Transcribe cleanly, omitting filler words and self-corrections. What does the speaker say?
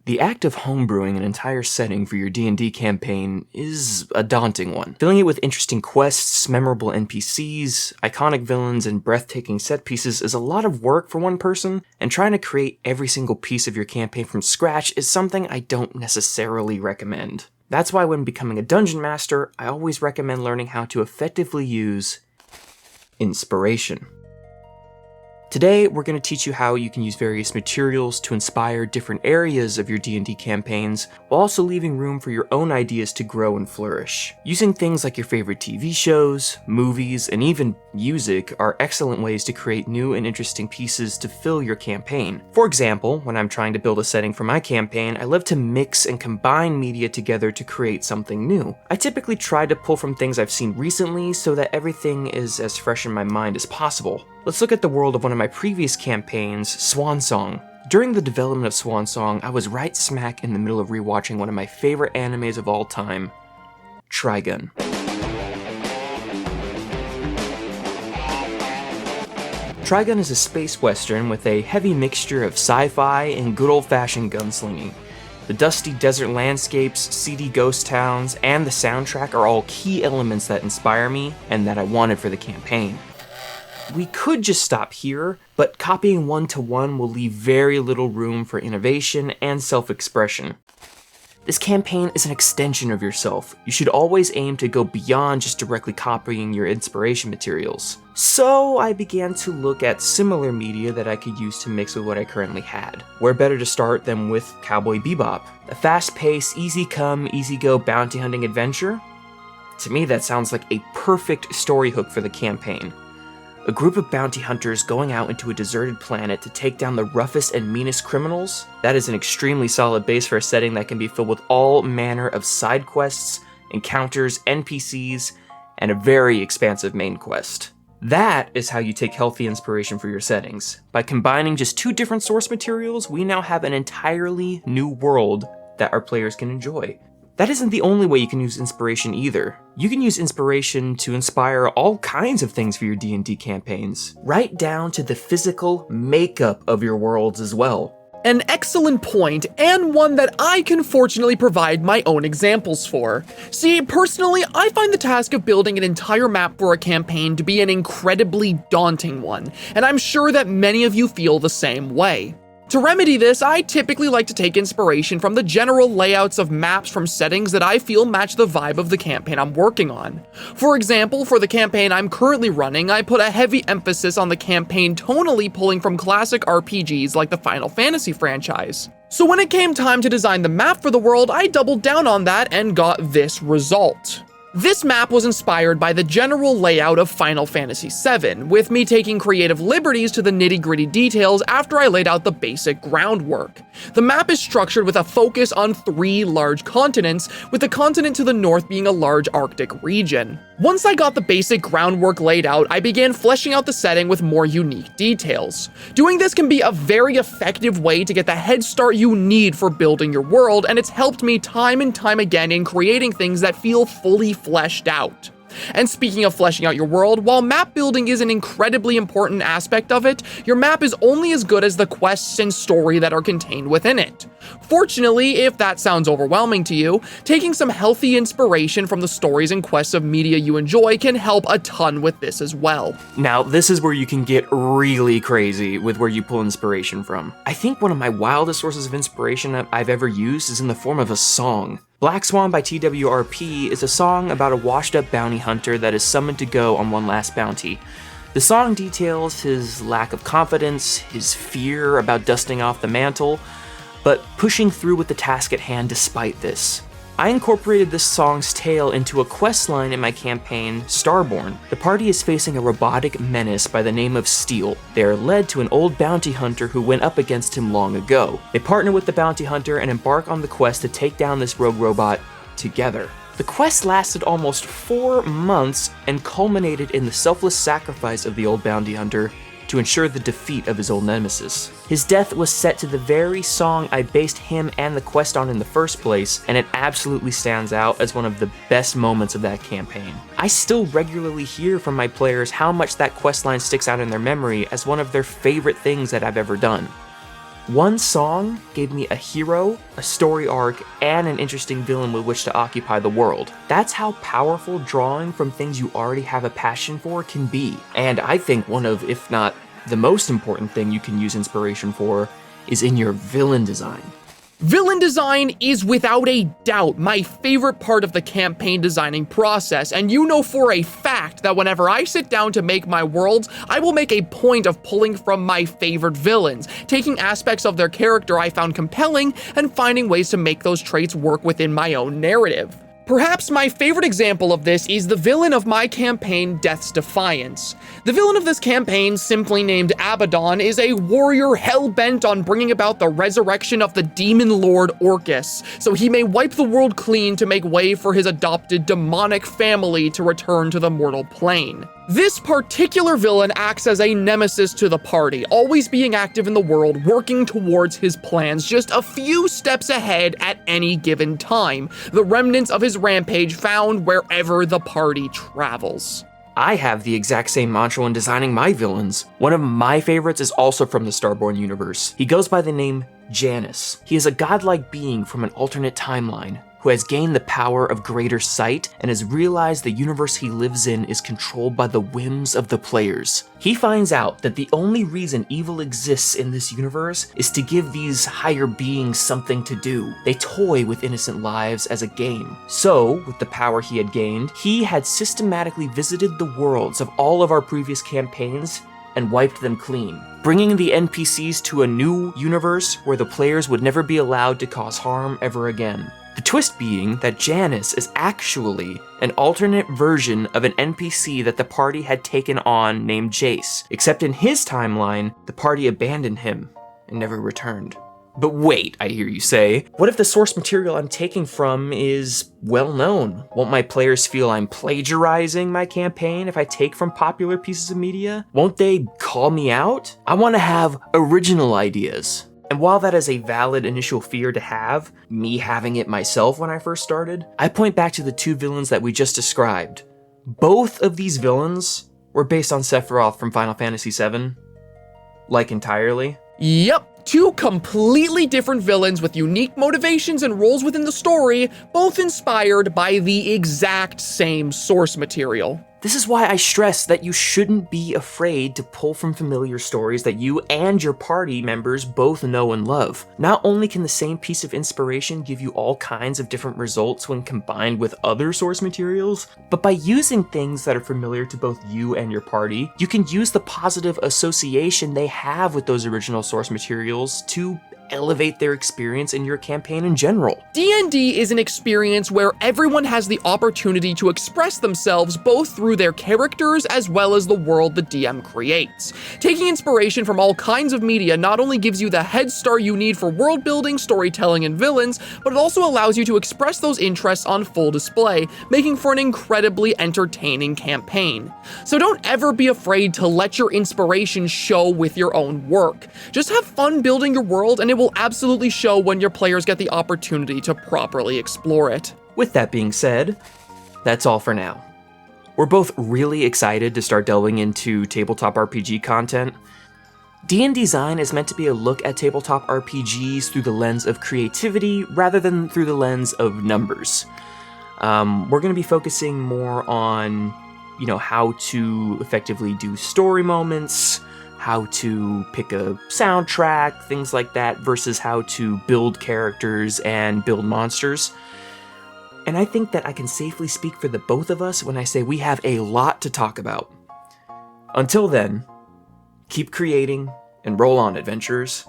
The act of homebrewing an entire setting for your D&D campaign is a daunting one. Filling it with interesting quests, memorable NPCs, iconic villains, and breathtaking set pieces is a lot of work for one person, and trying to create every single piece of your campaign from scratch is something I don't necessarily recommend. That's why when becoming a dungeon master, I always recommend learning how to effectively use inspiration. Today, we're going to teach you how you can use various materials to inspire different areas of your D&D campaigns, while also leaving room for your own ideas to grow and flourish. Using things like your favorite TV shows, movies, and even music are excellent ways to create new and interesting pieces to fill your campaign. For example, when I'm trying to build a setting for my campaign, I love to mix and combine media together to create something new. I typically try to pull from things I've seen recently so that everything is as fresh in my mind as possible. Let's look at the world of one of my previous campaigns, Swan Song. During the development of Swan Song, I was right smack in the middle of rewatching one of my favorite animes of all time, Trigun. Trigun is a space western with a heavy mixture of sci-fi and good old-fashioned gunslinging. The dusty desert landscapes, seedy ghost towns, and the soundtrack are all key elements that inspire me and that I wanted for the campaign. We could just stop here, but copying one-to-one will leave very little room for innovation and self-expression. This campaign is an extension of yourself. You should always aim to go beyond just directly copying your inspiration materials. So I began to look at similar media that I could use to mix with what I currently had. Where better to start than with Cowboy Bebop? A fast-paced, easy-come, easy-go bounty hunting adventure? To me, that sounds like a perfect story hook for the campaign. A group of bounty hunters going out into a deserted planet to take down the roughest and meanest criminals? That is an extremely solid base for a setting that can be filled with all manner of side quests, encounters, NPCs, and a very expansive main quest. That is how you take healthy inspiration for your settings. By combining just two different source materials, we now have an entirely new world that our players can enjoy. That isn't the only way you can use inspiration either. You can use inspiration to inspire all kinds of things for your D&D campaigns, right down to the physical makeup of your worlds as well. An excellent point, and one that I can fortunately provide my own examples for. See, personally, I find the task of building an entire map for a campaign to be an incredibly daunting one, and I'm sure that many of you feel the same way. To remedy this, I typically like to take inspiration from the general layouts of maps from settings that I feel match the vibe of the campaign I'm working on. For example, for the campaign I'm currently running, I put a heavy emphasis on the campaign tonally pulling from classic RPGs like the Final Fantasy franchise. So when it came time to design the map for the world, I doubled down on that and got this result. This map was inspired by the general layout of Final Fantasy VII, with me taking creative liberties to the nitty-gritty details after I laid out the basic groundwork. The map is structured with a focus on 3 large continents, with the continent to the north being a large Arctic region. Once I got the basic groundwork laid out, I began fleshing out the setting with more unique details. Doing this can be a very effective way to get the head start you need for building your world, and it's helped me time and time again in creating things that feel fully fleshed out. And speaking of fleshing out your world, while map building is an incredibly important aspect of it, your map is only as good as the quests and story that are contained within it. Fortunately, if that sounds overwhelming to you, taking some healthy inspiration from the stories and quests of media you enjoy can help a ton with this as well. Now, this is where you can get really crazy with where you pull inspiration from. I think one of my wildest sources of inspiration I've ever used is in the form of a song. Black Swan by TWRP is a song about a washed-up bounty hunter that is summoned to go on one last bounty. The song details his lack of confidence, his fear about dusting off the mantle, but pushing through with the task at hand despite this. I incorporated this song's tale into a questline in my campaign, Starborn. The party is facing a robotic menace by the name of Steel. They are led to an old bounty hunter who went up against him long ago. They partner with the bounty hunter and embark on the quest to take down this rogue robot together. The quest lasted almost 4 months and culminated in the selfless sacrifice of the old bounty hunter to ensure the defeat of his old nemesis. His death was set to the very song I based him and the quest on in the first place, and it absolutely stands out as one of the best moments of that campaign. I still regularly hear from my players how much that questline sticks out in their memory as one of their favorite things that I've ever done. One song gave me a hero, a story arc, and an interesting villain with which to occupy the world. That's how powerful drawing from things you already have a passion for can be. And I think one of, if not the most important thing you can use inspiration for, is in your villain design. Villain design is without a doubt my favorite part of the campaign designing process, and you know for a fact that whenever I sit down to make my worlds, I will make a point of pulling from my favorite villains, taking aspects of their character I found compelling, and finding ways to make those traits work within my own narrative. Perhaps my favorite example of this is the villain of my campaign, Death's Defiance. The villain of this campaign, simply named Abaddon, is a warrior hell-bent on bringing about the resurrection of the demon lord Orcus, so he may wipe the world clean to make way for his adopted demonic family to return to the mortal plane. This particular villain acts as a nemesis to the party, always being active in the world, working towards his plans just a few steps ahead at any given time, the remnants of his rampage found wherever the party travels. I have the exact same mantra when designing my villains. One of my favorites is also from the Starborn universe. He goes by the name Janus. He is a godlike being from an alternate timeline who has gained the power of greater sight and has realized the universe he lives in is controlled by the whims of the players. He finds out that the only reason evil exists in this universe is to give these higher beings something to do. They toy with innocent lives as a game. So, with the power he had gained, he had systematically visited the worlds of all of our previous campaigns and wiped them clean, bringing the NPCs to a new universe where the players would never be allowed to cause harm ever again. The twist being that Janus is actually an alternate version of an NPC that the party had taken on named Jace, except in his timeline, the party abandoned him and never returned. But wait, I hear you say, what if the source material I'm taking from is well known? Won't my players feel I'm plagiarizing my campaign if I take from popular pieces of media? Won't they call me out? I want to have original ideas. And while that is a valid initial fear to have, me having it myself when I first started, I point back to the two villains that we just described. Both of these villains were based on Sephiroth from Final Fantasy VII, like entirely. Yep, two completely different villains with unique motivations and roles within the story, both inspired by the exact same source material. This is why I stress that you shouldn't be afraid to pull from familiar stories that you and your party members both know and love. Not only can the same piece of inspiration give you all kinds of different results when combined with other source materials, but by using things that are familiar to both you and your party, you can use the positive association they have with those original source materials to elevate their experience in your campaign in general. D&D is an experience where everyone has the opportunity to express themselves both through their characters as well as the world the DM creates. Taking inspiration from all kinds of media not only gives you the head start you need for world building, storytelling, and villains, but it also allows you to express those interests on full display, making for an incredibly entertaining campaign. So don't ever be afraid to let your inspiration show with your own work. Just have fun building your world, and it will absolutely show when your players get the opportunity to properly explore it. With that being said, that's all for now. We're both really excited to start delving into tabletop RPG content. D&Design is meant to be a look at tabletop RPGs through the lens of creativity rather than through the lens of numbers. We're going to be focusing more on, how to effectively do story moments, how to pick a soundtrack, things like that, versus how to build characters and build monsters. And I think that I can safely speak for the both of us when I say we have a lot to talk about. Until then, keep creating and roll on, adventurers.